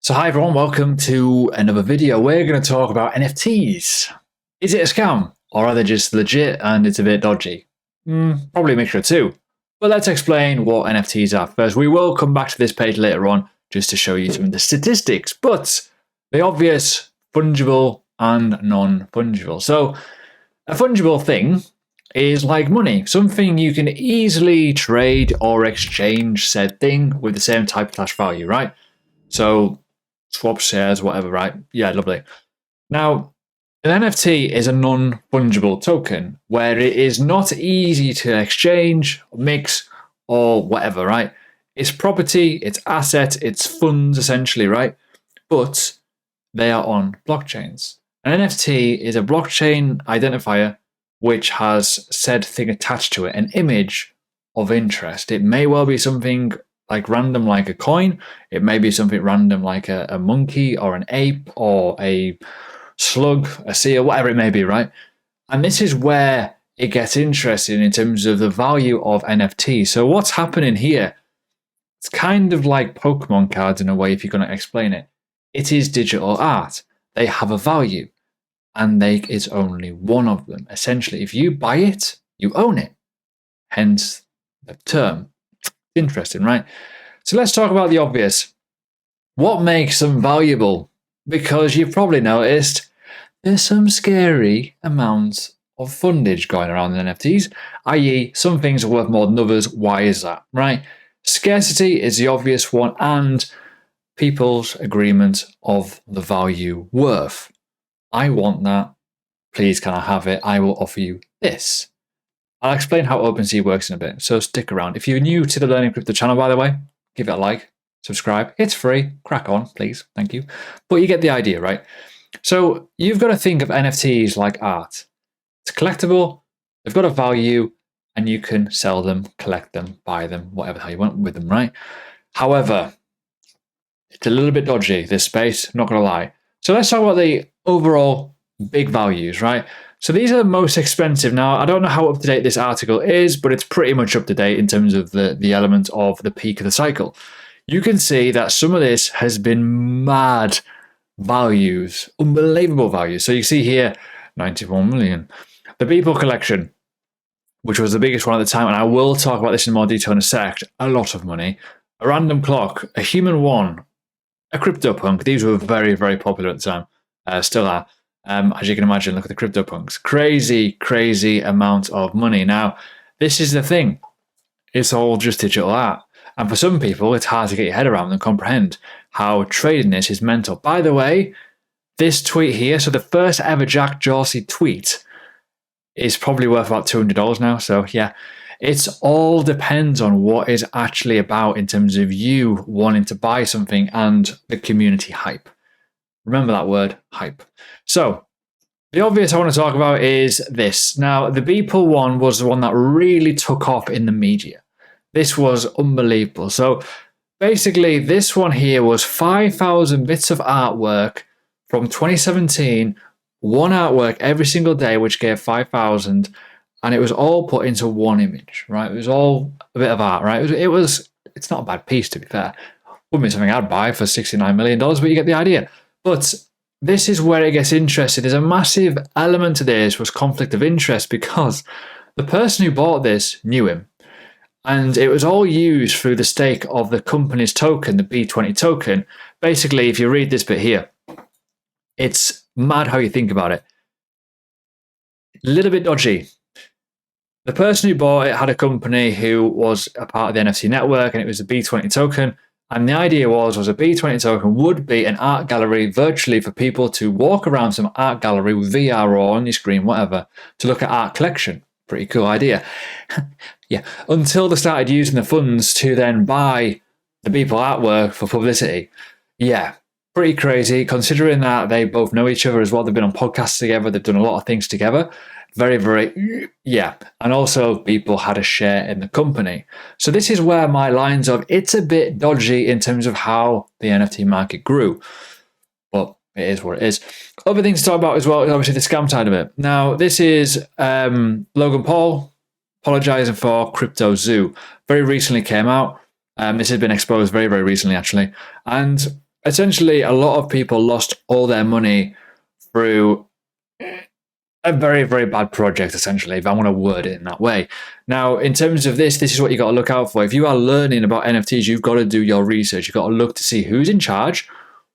So hi everyone, welcome to another video. We're going to talk about NFTs. Is it a scam or are they just legit and it's a bit dodgy? Probably a mixture of two. But let's explain what NFTs are first. We will come back to this page later on just to show you some of the statistics, but the obvious fungible and non-fungible. So a fungible thing is like money, something you can easily trade or exchange said thing with the same type / value, right? So swap shares, whatever, right? Yeah, lovely. Now, an NFT is a non-fungible token where it is not easy to exchange, mix, or whatever, right? It's property, it's asset, it's funds, essentially, right? But they are on blockchains. An NFT is a blockchain identifier which has said thing attached to it, an image of interest. It may well be something like random like a coin. It may be something random like a monkey or an ape or a slug, a seal, whatever it may be, right? And this is where it gets interesting in terms of the value of NFT. So what's happening here? It's kind of like Pokemon cards in a way, if you're going to explain it. It is digital art. They have a value, and it's only one of them. Essentially, if you buy it, you own it. Hence the term. Interesting, right? So let's talk about the obvious. What makes them valuable? Because you've probably noticed there's some scary amounts of fundage going around in NFTs, i.e. some things are worth more than others. Why is that, right? Scarcity is the obvious one, and people's agreement of the value worth. I want that. Please, can I have it? I will offer you this. I'll explain how OpenSea works in a bit, so stick around. If you're new to the Learning Crypto channel, by the way, give it a like, subscribe. It's free. Crack on, please. Thank you. But you get the idea, right? So you've got to think of NFTs like art. It's collectible, they've got a value, and you can sell them, collect them, buy them, whatever the hell you want with them, right? However, it's a little bit dodgy, this space, not going to lie. So let's talk about the overall big values, right? So these are the most expensive. Now, I don't know how up to date this article is, but it's pretty much up to date in terms of the element of the peak of the cycle. You can see that some of this has been mad values, unbelievable values. So you see here, 91 million. The Beeple collection, which was the biggest one at the time, and I will talk about this in more detail in a sec, a lot of money. A random clock, a human one, a CryptoPunk. These were very, very popular at the time, still are. As you can imagine, look at the CryptoPunks. Crazy, crazy amount of money. Now, this is the thing. It's all just digital art. And for some people, it's hard to get your head around and comprehend how trading this is mental. By the way, this tweet here, so the first ever Jack Dorsey tweet is probably worth about $200 now. So yeah, it all depends on what it's actually about in terms of you wanting to buy something and the community hype. Remember that word, hype. So the obvious I want to talk about is this. Now, the Beeple one was the one that really took off in the media. This was unbelievable. So basically, this one here was 5,000 bits of artwork from 2017, one artwork every single day, which gave 5,000, and it was all put into one image, right? It was all a bit of art, right? It's not a bad piece, to be fair. Wouldn't be something I'd buy for $69 million, but you get the idea. But this is where it gets interesting. There's a massive element to this was conflict of interest because the person who bought this knew him. And it was all used through the stake of the company's token, the B20 token. Basically, if you read this bit here, it's mad how you think about it. A little bit dodgy. The person who bought it had a company who was a part of the NFC network, and it was a B20 token. And the idea was a B20 token would be an art gallery virtually for people to walk around some art gallery with VR or on your screen, whatever, to look at art collection. Pretty cool idea. Yeah, until they started using the funds to then buy the Beeple artwork for publicity. Yeah, pretty crazy considering that they both know each other as well. They've been on podcasts together. They've done a lot of things together. Very, very, yeah. And also people had a share in the company. So this is where my lines of it's a bit dodgy in terms of how the NFT market grew. But it is what it is. Other things to talk about as well is obviously the scam side of it. Now, this is Logan Paul apologizing for Crypto Zoo. Very recently came out. This has been exposed very, very recently, actually. And essentially a lot of people lost all their money through a very, very bad project, essentially, if I want to word it in that way. Now, in terms of this is what you got to look out for. If you are learning about NFTs, you've got to do your research. You've got to look to see who's in charge,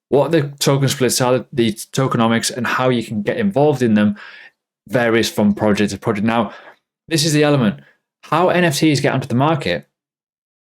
what the token splits are, the tokenomics, and how you can get involved in them varies from project to project. Now, this is the element. How NFTs get onto the market,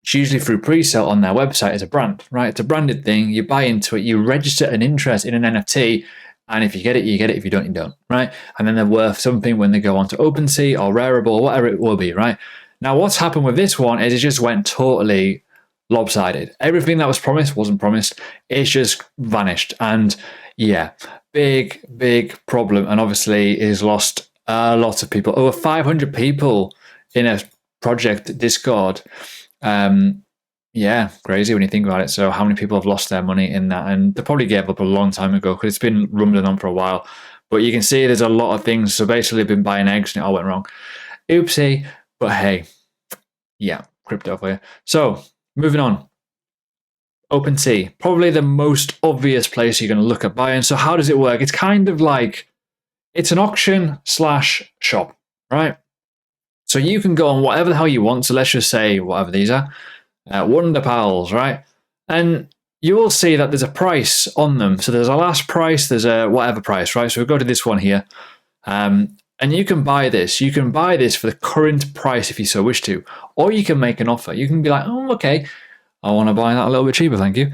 it's usually through pre-sale on their website as a brand, right? It's a branded thing. You buy into it, you register an interest in an NFT, and if you get it, you get it. If you don't, you don't, right? And then they're worth something when they go on to OpenSea or Rarible or whatever it will be, right? Now, what's happened with this one is it just went totally lopsided. Everything that was promised wasn't promised. It's just vanished. And yeah, big, big problem. And obviously, it has lost a lot of people. Over 500 people in a project Discord. Yeah, crazy when you think about it. So how many people have lost their money in that? And they probably gave up a long time ago because it's been rumbling on for a while. But you can see there's a lot of things. So basically, they've been buying eggs and it all went wrong. Oopsie. But hey, yeah, crypto for you. So moving on. OpenSea, probably the most obvious place you're going to look at buying. So how does it work? It's kind of like, it's an auction / shop, right? So you can go on whatever the hell you want. So let's just say whatever these are. Wonder Pals, right? And you will see that there's a price on them. So there's a last price, there's a whatever price, right? So we'll go to this one here. And you can buy this. You can buy this for the current price if you so wish to. Or you can make an offer. You can be like, oh, okay, I want to buy that a little bit cheaper, thank you.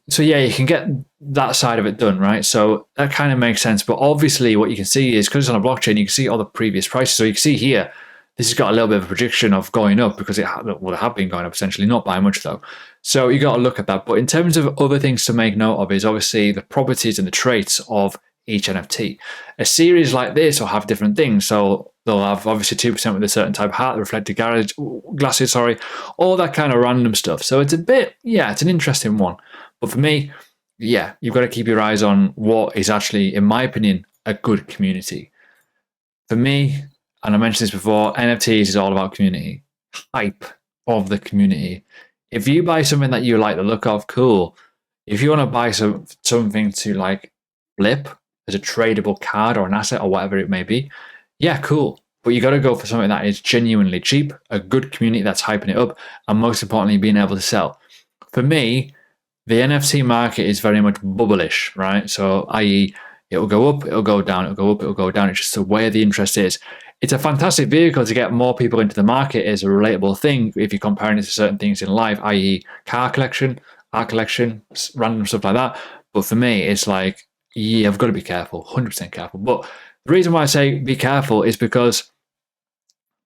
So yeah, you can get that side of it done, right? So that kind of makes sense. But obviously what you can see is, because it's on a blockchain, you can see all the previous prices. So you can see here, this has got a little bit of a prediction of going up because it have been going up essentially, not by much though. So you got to look at that. But in terms of other things to make note of is obviously the properties and the traits of each NFT. A series like this will have different things. So they'll have obviously 2% with a certain type of hat, the reflective glasses, all that kind of random stuff. So it's a bit, yeah, it's an interesting one. But for me, yeah, you've got to keep your eyes on what is actually, in my opinion, a good community. For me, and I mentioned this before, NFTs is all about community, hype of the community. If you buy something that you like the look of, cool. If you want to buy something to like flip as a tradable card or an asset or whatever it may be, yeah, cool. But you got to go for something that is genuinely cheap, a good community that's hyping it up, and most importantly, being able to sell. For me, the NFT market is very much bubblish, right? So, i.e., it'll go up, it'll go down, it'll go up, it'll go down. It's just the way the interest is. It's a fantastic vehicle to get more people into the market as a relatable thing if you're comparing it to certain things in life, i.e. car collection, art collection, random stuff like that. But for me, it's like, yeah, I've got to be careful, 100% careful. But the reason why I say be careful is because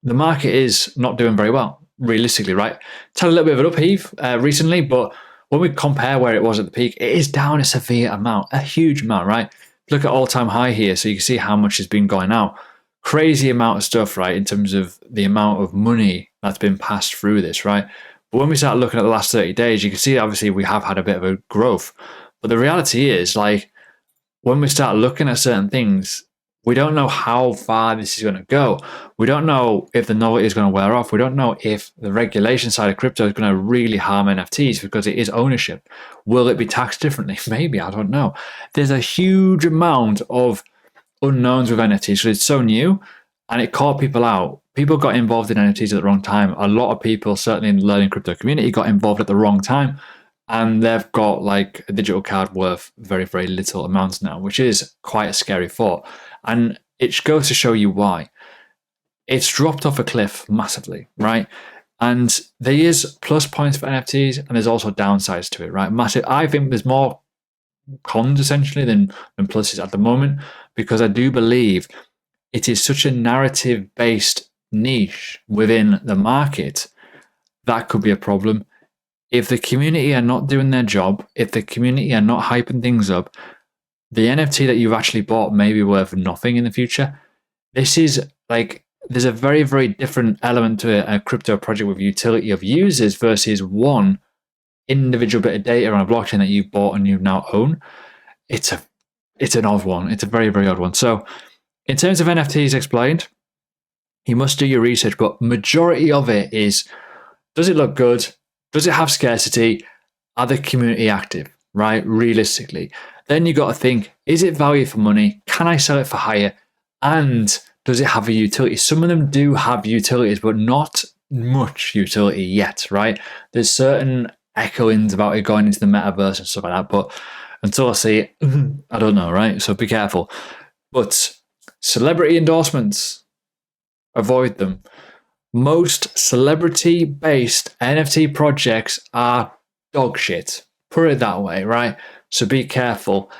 the market is not doing very well, realistically, right? It's had a little bit of an upheave recently, but when we compare where it was at the peak, it is down a severe amount, a huge amount, right? Look at all-time high here, so you can see how much has been going out. Crazy amount of stuff, right, in terms of the amount of money that's been passed through this, right? But when we start looking at the last 30 days, you can see obviously we have had a bit of a growth. But the reality is, like, when we start looking at certain things, we don't know how far this is going to go. We don't know if the novelty is going to wear off. We don't know if the regulation side of crypto is going to really harm NFTs because it is ownership. Will it be taxed differently? Maybe, I don't know. There's a huge amount of unknowns with NFTs because it's so new and it caught people out. People got involved in NFTs at the wrong time. A lot of people, certainly in the learning crypto community, got involved at the wrong time. And they've got like a digital card worth very, very little amounts now, which is quite a scary thought. And it goes to show you why. It's dropped off a cliff massively, right? And there is plus points for NFTs and there's also downsides to it, right? Massive. I think there's more cons essentially than pluses at the moment because I do believe it is such a narrative-based niche within the market that could be a problem. If the community are not doing their job, if the community are not hyping things up, the NFT that you've actually bought may be worth nothing in the future. This is like, there's a very, very different element to a crypto project with utility of users versus one individual bit of data on a blockchain that you've bought and you now own. It's an odd one. It's a very, very odd one. So in terms of NFTs explained, you must do your research, but majority of it is, does it look good? Does it have scarcity? Are the community active? right? Realistically. Then you got to think, is it value for money? Can I sell it for higher? And does it have a utility? Some of them do have utilities, but not much utility yet, right? There's certain echoings about it going into the metaverse and stuff like that, but until I see it, I don't know, right? So be careful. But celebrity endorsements, avoid them. Most celebrity-based NFT projects are dog shit. Put it that way, right? So be careful.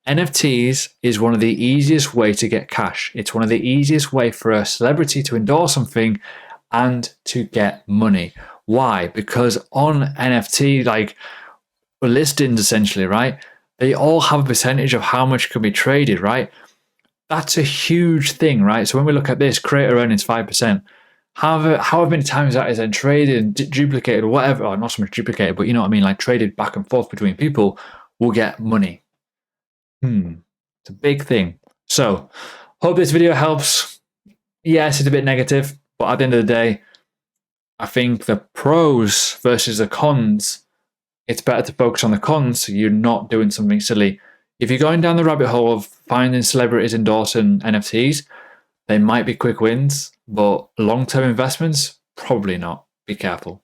NFTs is one of the easiest way to get cash. It's one of the easiest way for a celebrity to endorse something and to get money. Why? Because on NFT, like listings essentially, right? They all have a percentage of how much can be traded, right? That's a huge thing, right? So when we look at this, creator earnings 5%. However many times that is then traded, duplicated, or whatever, or not so much duplicated, but you know what I mean, like traded back and forth between people, will get money. It's a big thing. So, hope this video helps. Yes, it's a bit negative, but at the end of the day, I think the pros versus the cons, it's better to focus on the cons so you're not doing something silly. If you're going down the rabbit hole of finding celebrities endorsing NFTs, they might be quick wins, but long-term investments, probably not. Be careful.